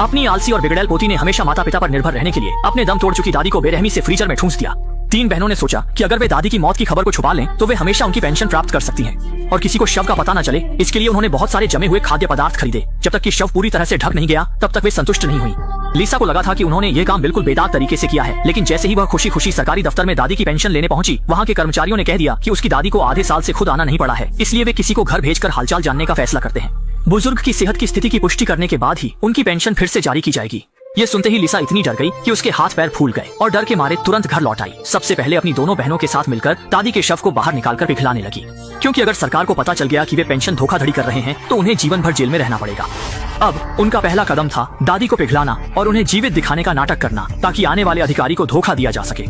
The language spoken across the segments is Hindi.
अपनी आलसी और बिगड़ैल पोती ने हमेशा माता पिता पर निर्भर रहने के लिए अपने दम तोड़ चुकी दादी को बेरहमी से फ्रीजर में ठूंस दिया। 3 बहनों ने सोचा कि अगर वे दादी की मौत की खबर को छुपा लें तो वे हमेशा उनकी पेंशन प्राप्त कर सकती हैं और किसी को शव का पता न चले। इसके लिए उन्होंने बहुत सारे जमे हुए खाद्य पदार्थ खरीदे। जब तक कि शव पूरी तरह से ढक नहीं गया तब तक वे संतुष्ट नहीं हुई। लिसा को लगा था कि उन्होंने ये काम बिल्कुल बेदाग तरीके से किया है, लेकिन जैसे ही वह खुशी खुशी सरकारी दफ्तर में दादी की पेंशन लेने पहुंची, वहाँ के कर्मचारियों ने कह दिया कि उसकी दादी को आधे साल से खुद आना नहीं पड़ा है, इसलिए वे किसी को घर भेजकर हालचाल जानने का फैसला करते हैं। बुजुर्ग की सेहत की स्थिति की पुष्टि करने के बाद ही उनकी पेंशन फिर से जारी की जाएगी। ये सुनते ही लिसा इतनी डर गई कि उसके हाथ पैर फूल गए और डर के मारे तुरंत घर लौट आई। सबसे पहले अपनी दोनों बहनों के साथ मिलकर दादी के शव को बाहर निकालकर पिघलाने लगी, क्योंकि अगर सरकार को पता चल गया कि वे पेंशन धोखाधड़ी कर रहे हैं तो उन्हें जीवन भर जेल में रहना पड़ेगा। अब उनका पहला कदम था दादी को पिघलाना और उन्हें जीवित दिखाने का नाटक करना, ताकि आने वाले अधिकारी को धोखा दिया जा सके।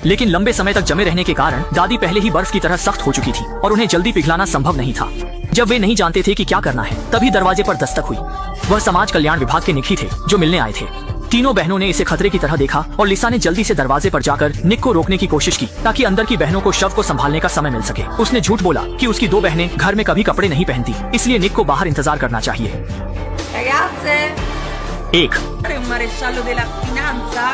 लेकिन लंबे समय तक जमे रहने के कारण दादी पहले ही बर्फ की तरह सख्त हो चुकी थी और उन्हें जल्दी पिघलाना संभव नहीं था। जब वे नहीं जानते थे कि क्या करना है, तभी दरवाजे पर दस्तक हुई। वह समाज कल्याण विभाग के निक ही थे जो मिलने आए थे। तीनों बहनों ने इसे खतरे की तरह देखा और लिसा ने जल्दी से दरवाजे पर जाकर निक को रोकने की कोशिश की, ताकि अंदर की बहनों को शव को संभालने का समय मिल सके। उसने झूठ बोला कि उसकी 2 बहनें घर में कभी कपड़े नहीं पहनती, इसलिए निक को बाहर इंतजार करना चाहिए। Ragazze, 1 un maresciallo della finanza?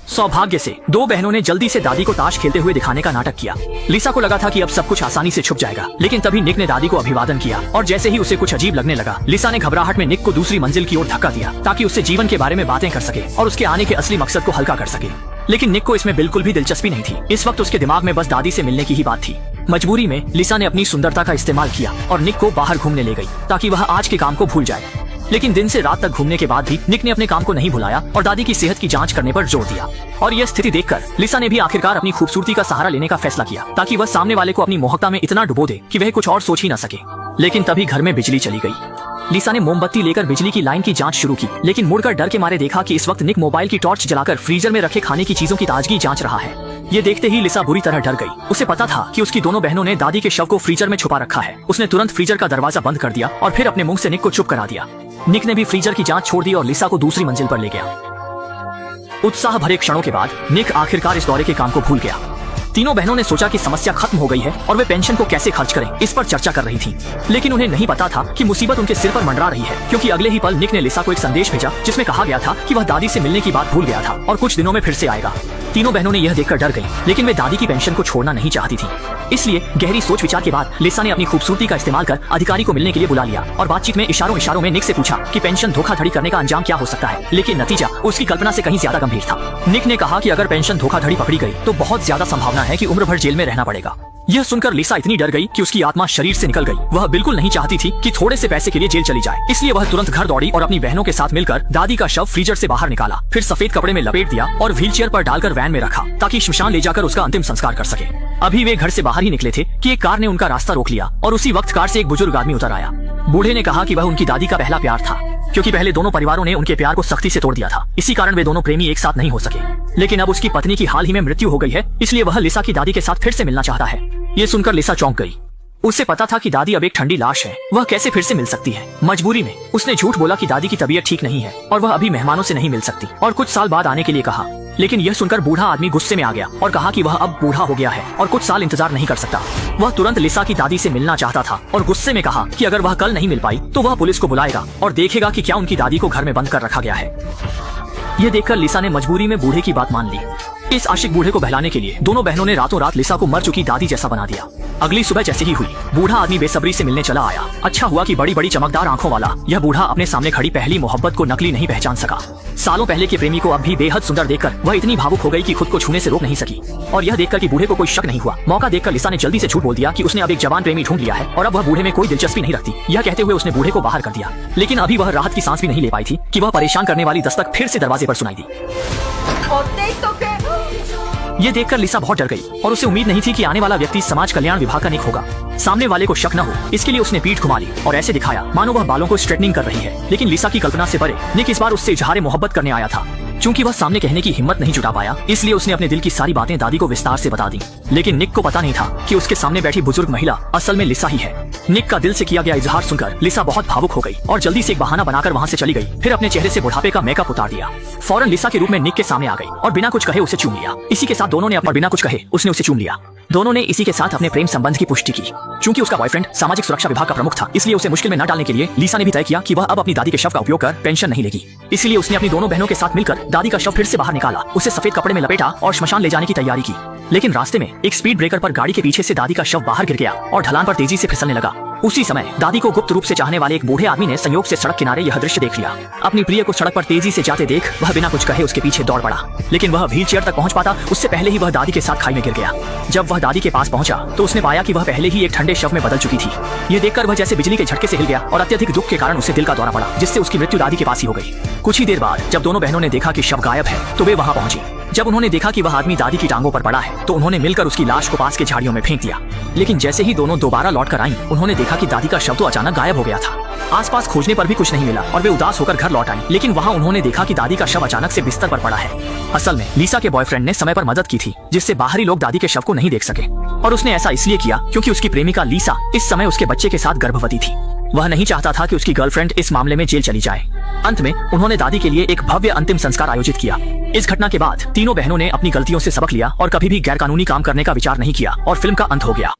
सौभाग्य से 2 बहनों ने जल्दी से दादी को ताश खेलते हुए दिखाने का नाटक किया। लिसा को लगा था कि अब सब कुछ आसानी से छुप जाएगा, लेकिन तभी निक ने दादी को अभिवादन किया और जैसे ही उसे कुछ अजीब लगने लगा, लिसा ने घबराहट में निक को दूसरी मंजिल की ओर धक्का दिया, ताकि उससे जीवन के बारे में बातें कर सके और उसके आने के असली मकसद को हल्का कर सके। लेकिन निक को इसमें बिल्कुल भी दिलचस्पी नहीं थी। इस वक्त उसके दिमाग में बस दादी से मिलने की ही बात थी। मजबूरी में लिसा ने अपनी सुंदरता का इस्तेमाल किया और निक को बाहर घूमने ले गई, ताकि वह आज के काम को भूल जाए। लेकिन दिन से रात तक घूमने के बाद भी निक ने अपने काम को नहीं भुलाया और दादी की सेहत की जांच करने पर जोर दिया। और यह स्थिति देखकर लिसा ने भी आखिरकार अपनी खूबसूरती का सहारा लेने का फैसला किया, ताकि वह सामने वाले को अपनी मोहकता में इतना डुबो दे कि वह कुछ और सोच ही न सके। लेकिन तभी घर में बिजली चली गई। लिसा ने मोमबत्ती लेकर बिजली की लाइन की जांच शुरू की, लेकिन मुड़कर डर के मारे देखा कि इस वक्त निक मोबाइल की टॉर्च जलाकर फ्रीजर में रखे खाने की चीजों की ताजगी जांच रहा है। ये देखते ही लिसा बुरी तरह डर गई। उसे पता था कि उसकी दोनों बहनों ने दादी के शव को फ्रीजर में छुपा रखा है। उसने तुरंत फ्रीजर का दरवाजा बंद कर दिया और फिर अपने मुंह से निक को चुप करा दिया। निक ने भी फ्रीजर की जांच छोड़ दी और लिसा को दूसरी मंजिल पर ले गया। उत्साह भरे क्षणों के बाद निक आखिरकार इस दौरे के काम को भूल गया। तीनों बहनों ने सोचा कि समस्या खत्म हो गई है और वे पेंशन को कैसे खर्च करें, इस पर चर्चा कर रही थीं। लेकिन उन्हें नहीं पता था कि मुसीबत उनके सिर पर मंडरा रही है, क्योंकि अगले ही पल निक ने लिसा को एक संदेश भेजा जिसमें कहा गया था कि वह दादी से मिलने की बात भूल गया था और कुछ दिनों में फिर से आएगा। तीनों बहनों ने यह देखकर डर गईं, लेकिन वे दादी की पेंशन को छोड़ना नहीं चाहती थीं। इसलिए गहरी सोच विचार के बाद लिसा ने अपनी खूबसूरती का इस्तेमाल कर अधिकारी को मिलने के लिए बुला लिया और बातचीत में इशारों में निक से पूछा कि पेंशन धोखाधड़ी करने का अंजाम क्या हो सकता है। लेकिन नतीजा उसकी कल्पना से कहीं ज्यादा गंभीर था। निक ने कहा कि अगर पेंशन धोखाधड़ी पकड़ी गई तो बहुत ज्यादा संभावना है कि उम्र भर जेल में रहना पड़ेगा। यह सुनकर लिसा इतनी डर गई कि उसकी आत्मा शरीर से निकल गई। वह बिल्कुल नहीं चाहती थी कि थोड़े से पैसे के लिए जेल चली जाए, इसलिए वह तुरंत घर दौड़ी और अपनी बहनों के साथ मिलकर दादी का शव फ्रीजर से बाहर निकाला, फिर सफेद कपड़े में लपेट दिया और व्हीलचेयर पर डालकर वैन में रखा, ताकि श्मशान ले जाकर उसका अंतिम संस्कार कर सके। अभी वे घर से बाहर ही निकले थे कि एक कार ने उनका रास्ता रोक लिया और उसी वक्त कार से एक बुजुर्ग आदमी उतर आया। बूढ़े ने कहा कि वह उनकी दादी का पहला प्यार था, क्योंकि पहले दोनों परिवारों ने उनके प्यार को सख्ती से तोड़ दिया था। इसी कारण वे दोनों प्रेमी एक साथ नहीं हो सके। लेकिन अब उसकी पत्नी की हाल ही में मृत्यु हो गई है, इसलिए वह लिसा की दादी के साथ फिर से मिलना चाहता है। ये सुनकर लिसा चौंक गई। उसे पता था कि दादी अब एक ठंडी लाश है, वह कैसे फिर से मिल सकती है। मजबूरी में उसने झूठ बोला कि दादी की तबीयत ठीक नहीं है और वह अभी मेहमानों से नहीं मिल सकती और कुछ साल बाद आने के लिए कहा। लेकिन यह सुनकर बूढ़ा आदमी गुस्से में आ गया और कहा कि वह अब बूढ़ा हो गया है और कुछ साल इंतजार नहीं कर सकता। वह तुरंत लिसा की दादी से मिलना चाहता था और गुस्से में कहा कि अगर वह कल नहीं मिल पाई तो वह पुलिस को बुलाएगा और देखेगा कि क्या उनकी दादी को घर में बंद कर रखा गया है। यह देखकर लिसा ने मजबूरी में बूढ़े की बात मान ली। इस आशिक बूढ़े को बहलाने के लिए दोनों बहनों ने रातों रात लिसा को मर चुकी दादी जैसा बना दिया। अगली सुबह जैसे ही हुई, बूढ़ा आदमी बेसब्री से मिलने चला आया। अच्छा हुआ कि बड़ी बड़ी चमकदार आंखों वाला यह बूढ़ा अपने सामने खड़ी पहली मोहब्बत को नकली नहीं पहचान सका। सालों पहले के प्रेमी को अब भी बेहद सुंदर देखकर वह इतनी भावुक हो गई कि खुद को छूने से रोक नहीं सकी। और यह देखकर कि बूढ़े को कोई शक नहीं हुआ, मौका देखकर लिसा ने जल्दी से झूठ बोल दिया कि उसने अब एक जवान प्रेमी ढूंढ लिया है और अब वह बूढ़े में कोई दिलचस्पी नहीं रखती। यह कहते हुए उसने बूढ़े को बाहर कर दिया। लेकिन अभी वह राहत की सांस भी नहीं ले पाई थी कि वह परेशान करने वाली दस्तक फिर से दरवाजे पर सुनाई दी। ये देखकर लिसा बहुत डर गई और उसे उम्मीद नहीं थी कि आने वाला व्यक्ति समाज कल्याण विभाग का निक होगा। सामने वाले को शक न हो इसके लिए उसने पीठ घुमा ली और ऐसे दिखाया मानो वह बालों को स्ट्रेटनिंग कर रही है। लेकिन लिसा की कल्पना से परे निक इस बार उससे इजहार मोहब्बत करने आया था। चूंकि वह सामने कहने की हिम्मत नहीं जुटा पाया, इसलिए उसने अपने दिल की सारी बातें दादी को विस्तार से बता दी। लेकिन निक को पता नहीं था कि उसके सामने बैठी बुजुर्ग महिला असल में लिसा ही है। निक का दिल से किया गया इजहार सुनकर लिसा बहुत भावुक हो गई और जल्दी से एक बहाना बनाकर वहाँ से चली गई। फिर अपने चेहरे से बुढ़ापे का मेकअप उतार दिया। फौरन लिसा के रूप में निक के सामने आ गई और बिना कुछ कहे उसे चूम लिया। इसी के साथ दोनों ने बिना कुछ कहे उसने उसे चूम लिया। दोनों ने इसी के साथ अपने प्रेम संबंध की पुष्टि की। चूंकि उसका बॉयफ्रेंड सामाजिक सुरक्षा विभाग का प्रमुख था, इसलिए उसे मुश्किल में न डालने के लिए लिसा ने भी तय किया कि वह अब अपनी दादी के शव का उपयोग कर पेंशन नहीं लेगी। इसलिए उसने अपनी दोनों बहनों के साथ मिलकर दादी का शव फिर से बाहर निकाला, उसे सफेद कपड़े में लपेटा और श्मशान ले जाने की तैयारी की। लेकिन रास्ते में एक स्पीड ब्रेकर पर गाड़ी के पीछे से दादी का शव बाहर गिर गया और ढलान पर तेजी से फिसलने लगा। उसी समय दादी को गुप्त रूप से चाहने वाले एक बूढ़े आदमी ने संयोग से सड़क किनारे यह दृश्य देख लिया। अपनी प्रिय को सड़क पर तेजी से जाते देख वह बिना कुछ कहे उसके पीछे दौड़ पड़ा, लेकिन वह व्हीलचेयर तक पहुंच पाता उससे पहले ही वह दादी के साथ खाई में गिर गया। जब वह दादी के पास पहुंचा तो उसने पाया कि वह पहले ही एक ठंडे शव में बदल चुकी थी। यह देखकर वह जैसे बिजली के झटके से हिल गया और अत्यधिक दुख के कारण उसे दिल का दौरा पड़ा, जिससे उसकी मृत्यु दादी के पास ही हो गई। कुछ ही देर बाद जब दोनों बहनों ने देखा कि शव गायब है तो वे वहां पहुंची। जब उन्होंने देखा कि वह आदमी दादी की टांगों पर पड़ा है तो उन्होंने मिलकर उसकी लाश को पास के झाड़ियों में फेंक दिया। लेकिन जैसे ही दोनों दोबारा लौट कर आईं, उन्होंने देखा कि दादी का शव तो अचानक गायब हो गया था। आसपास खोजने पर भी कुछ नहीं मिला और वे उदास होकर घर लौट आईं, लेकिन वहां उन्होंने देखा कि दादी का शव अचानक से बिस्तर पर पड़ा है। असल में लिसा के बॉयफ्रेंड ने समय पर मदद की थी, जिससे बाहरी लोग दादी के शव को नहीं देख सके, और उसने ऐसा इसलिए किया क्योंकि उसकी प्रेमिका लिसा इस समय उसके बच्चे के साथ गर्भवती थी। वह नहीं चाहता था कि उसकी गर्लफ्रेंड इस मामले में जेल चली जाए। अंत में उन्होंने दादी के लिए एक भव्य अंतिम संस्कार आयोजित किया। इस घटना के बाद तीनों बहनों ने अपनी गलतियों से सबक लिया और कभी भी गैरकानूनी काम करने का विचार नहीं किया और फिल्म का अंत हो गया।